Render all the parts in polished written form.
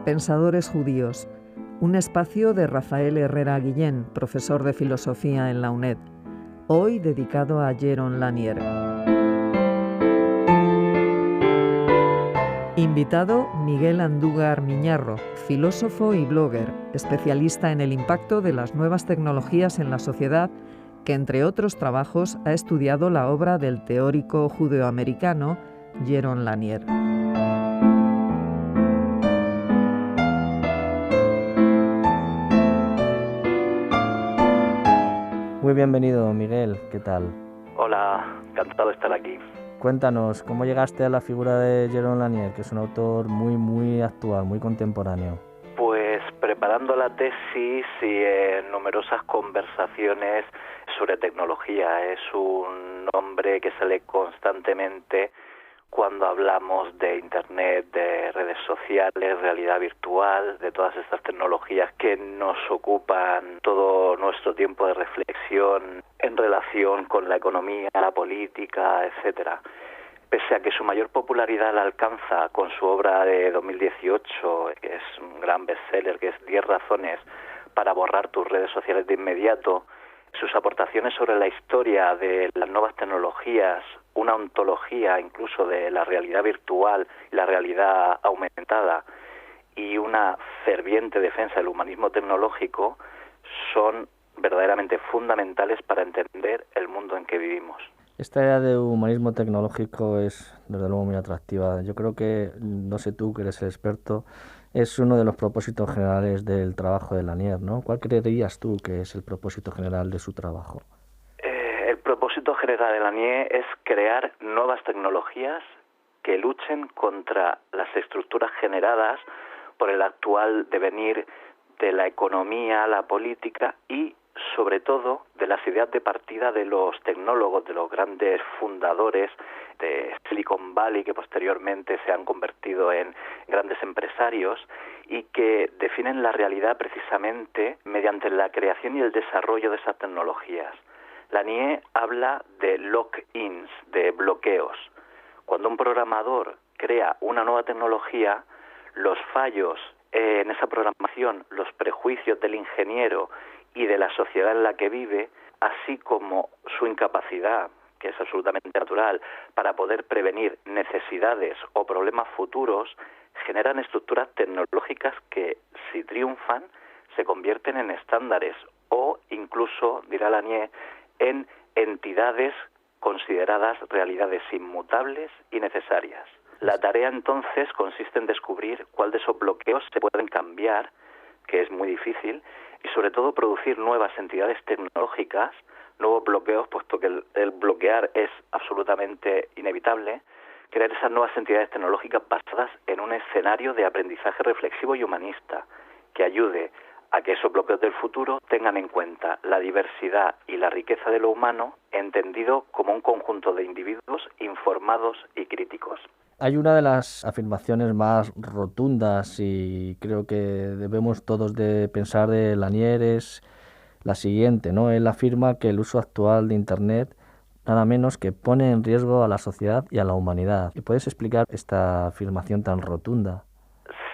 Pensadores judíos, un espacio de Rafael Herrera Guillén, profesor de filosofía en la UNED, hoy dedicado a Jaron Lanier. Invitado Miguel Andújar Miñarro, filósofo y blogger, especialista en el impacto de las nuevas tecnologías en la sociedad, que entre otros trabajos ha estudiado la obra del teórico judeoamericano Jaron Lanier. Muy bienvenido, Miguel. ¿Qué tal? Hola, encantado de estar aquí. Cuéntanos, ¿cómo llegaste a la figura de Jaron Lanier, que es un autor muy actual, muy contemporáneo? Pues preparando la tesis y en numerosas conversaciones sobre tecnología. Es un nombre que sale constantemente cuando hablamos de Internet, de redes sociales, realidad virtual, de todas estas tecnologías que nos ocupan todo nuestro tiempo de reflexión en relación con la economía, la política, etcétera. Pese a que su mayor popularidad la alcanza con su obra de 2018, que es un gran bestseller, que es 10 razones para borrar tus redes sociales de inmediato, sus aportaciones sobre la historia de las nuevas tecnologías, una ontología incluso de la realidad virtual y la realidad aumentada y una ferviente defensa del humanismo tecnológico son verdaderamente fundamentales para entender el mundo en que vivimos. Esta idea de humanismo tecnológico es desde luego muy atractiva. Yo creo que, no sé tú que eres el experto, es uno de los propósitos generales del trabajo de Lanier, ¿no? ¿Cuál creerías tú que es el propósito general de su trabajo? El propósito general de Lanier es crear nuevas tecnologías que luchen contra las estructuras generadas por el actual devenir de la economía, la política y, sobre todo, de las ideas de partida de los tecnólogos, de los grandes fundadores de Silicon Valley, que posteriormente se han convertido en grandes empresarios y que definen la realidad precisamente mediante la creación y el desarrollo de esas tecnologías. Lanier habla de lock-ins, de bloqueos. Cuando un programador crea una nueva tecnología, los fallos en esa programación, los prejuicios del ingeniero y de la sociedad en la que vive, así como su incapacidad, que es absolutamente natural, para poder prevenir necesidades o problemas futuros, generan estructuras tecnológicas que, si triunfan, se convierten en estándares o incluso, dirá Lanier, en entidades consideradas realidades inmutables y necesarias. La tarea entonces consiste en descubrir cuál de esos bloqueos se pueden cambiar, que es muy difícil, y sobre todo producir nuevas entidades tecnológicas, nuevos bloqueos, puesto que el bloquear es absolutamente inevitable, crear esas nuevas entidades tecnológicas basadas en un escenario de aprendizaje reflexivo y humanista, que ayude a que esos bloqueos del futuro tengan en cuenta la diversidad y la riqueza de lo humano, entendido como un conjunto de individuos informados y críticos. Hay una de las afirmaciones más rotundas y creo que debemos todos de pensar de Lanier es la siguiente, ¿no? Él afirma que el uso actual de Internet nada menos que pone en riesgo a la sociedad y a la humanidad. ¿Y puedes explicar esta afirmación tan rotunda?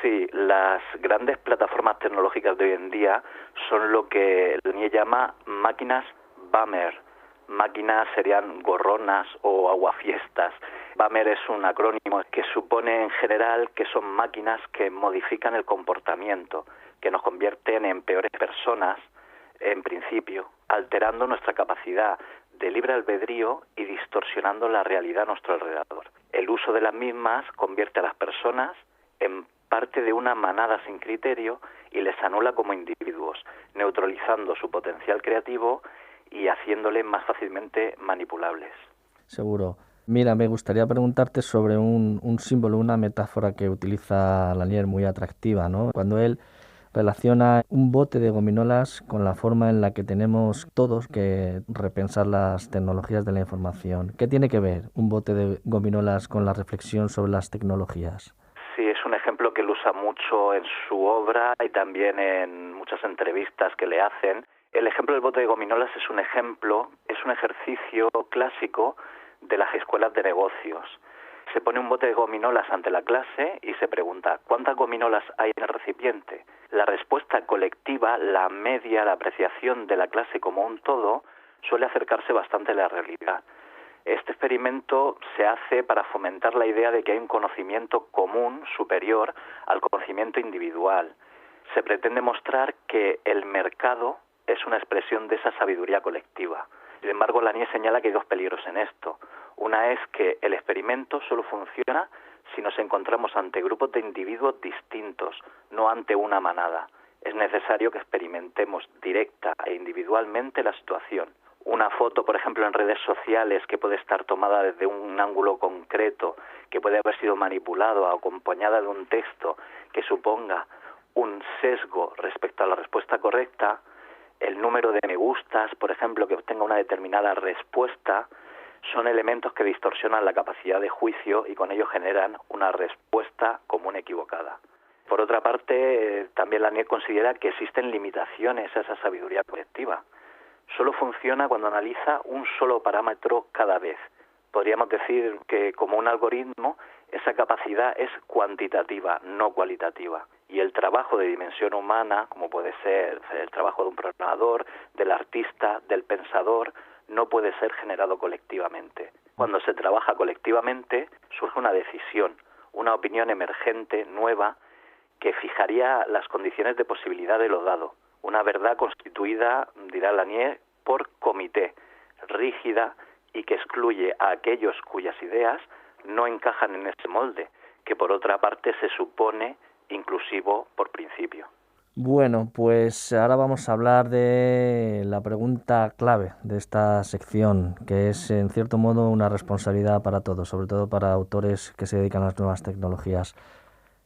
Sí, las grandes plataformas tecnológicas de hoy en día son lo que Lanier llama máquinas bummer. Máquinas serían gorronas o aguafiestas. Bummer es un acrónimo que supone en general que son máquinas que modifican el comportamiento, que nos convierten en peores personas, en principio, alterando nuestra capacidad de libre albedrío y distorsionando la realidad a nuestro alrededor. El uso de las mismas convierte a las personas en parte de una manada sin criterio y les anula como individuos, neutralizando su potencial creativo y haciéndoles más fácilmente manipulables. Seguro. Mira, me gustaría preguntarte sobre un símbolo, una metáfora que utiliza Lanier muy atractiva, ¿no? Cuando él relaciona un bote de gominolas con la forma en la que tenemos todos que repensar las tecnologías de la información. ¿Qué tiene que ver un bote de gominolas con la reflexión sobre las tecnologías? Sí, es un ejemplo que él usa mucho en su obra y también en muchas entrevistas que le hacen. El ejemplo del bote de gominolas es un ejemplo, es un ejercicio clásico de las escuelas de negocios. Se pone un bote de gominolas ante la clase y se pregunta, ¿cuántas gominolas hay en el recipiente? La respuesta colectiva, la media, la apreciación de la clase como un todo, suele acercarse bastante a la realidad. Este experimento se hace para fomentar la idea de que hay un conocimiento común superior al conocimiento individual. Se pretende mostrar que el mercado es una expresión de esa sabiduría colectiva. Sin embargo, Lanier señala que hay dos peligros en esto. Una es que el experimento solo funciona si nos encontramos ante grupos de individuos distintos, no ante una manada. Es necesario que experimentemos directa e individualmente la situación. Una foto, por ejemplo, en redes sociales que puede estar tomada desde un ángulo concreto, que puede haber sido manipulado o acompañada de un texto que suponga un sesgo respecto a la respuesta correcta, el número de me gustas, por ejemplo, que obtenga una determinada respuesta, son elementos que distorsionan la capacidad de juicio y con ello generan una respuesta común equivocada. Por otra parte, también Lanier considera que existen limitaciones a esa sabiduría colectiva. Solo funciona cuando analiza un solo parámetro cada vez. Podríamos decir que, como un algoritmo, esa capacidad es cuantitativa, no cualitativa. Y el trabajo de dimensión humana, como puede ser el trabajo de un programador, del artista, del pensador, no puede ser generado colectivamente. Cuando se trabaja colectivamente, surge una decisión, una opinión emergente, nueva, que fijaría las condiciones de posibilidad de lo dado. Una verdad constituida, dirá Lanier, por comité, rígida y que excluye a aquellos cuyas ideas no encajan en ese molde, que por otra parte se supone inclusivo por principio. Bueno, pues ahora vamos a hablar de la pregunta clave de esta sección, que es en cierto modo una responsabilidad para todos, sobre todo para autores que se dedican a las nuevas tecnologías.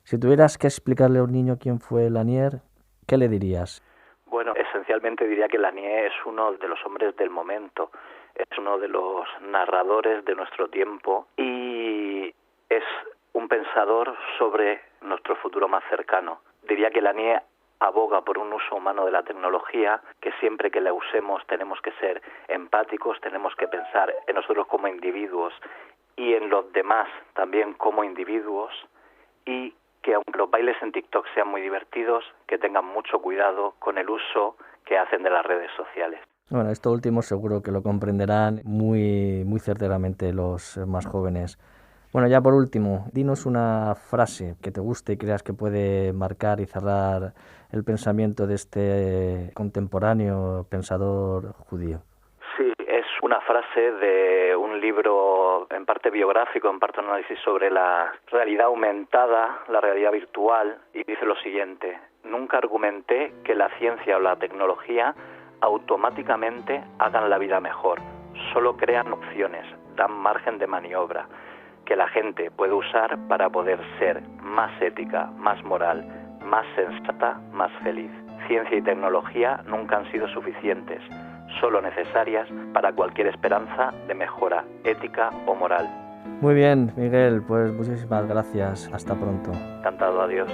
Si tuvieras que explicarle a un niño quién fue Lanier, ¿qué le dirías? Bueno, esencialmente diría que Lanier es uno de los hombres del momento, es uno de los narradores de nuestro tiempo y es un pensador sobre nuestro futuro más cercano. Diría que Lanier aboga por un uso humano de la tecnología, que siempre que la usemos tenemos que ser empáticos, tenemos que pensar en nosotros como individuos y en los demás también como individuos, y que aunque los bailes en TikTok sean muy divertidos, que tengan mucho cuidado con el uso que hacen de las redes sociales. Bueno, esto último seguro que lo comprenderán muy certeramente los más jóvenes. Bueno, ya por último, dinos una frase que te guste y creas que puede marcar y cerrar el pensamiento de este contemporáneo pensador judío. Sí, es una frase de un libro en parte biográfico, en parte análisis sobre la realidad aumentada, la realidad virtual, y dice lo siguiente: nunca argumenté que la ciencia o la tecnología automáticamente hagan la vida mejor, solo crean opciones, dan margen de maniobra, que la gente puede usar para poder ser más ética, más moral, más sensata, más feliz. Ciencia y tecnología nunca han sido suficientes, solo necesarias para cualquier esperanza de mejora ética o moral. Muy bien, Miguel, pues muchísimas gracias. Hasta pronto. Encantado, adiós.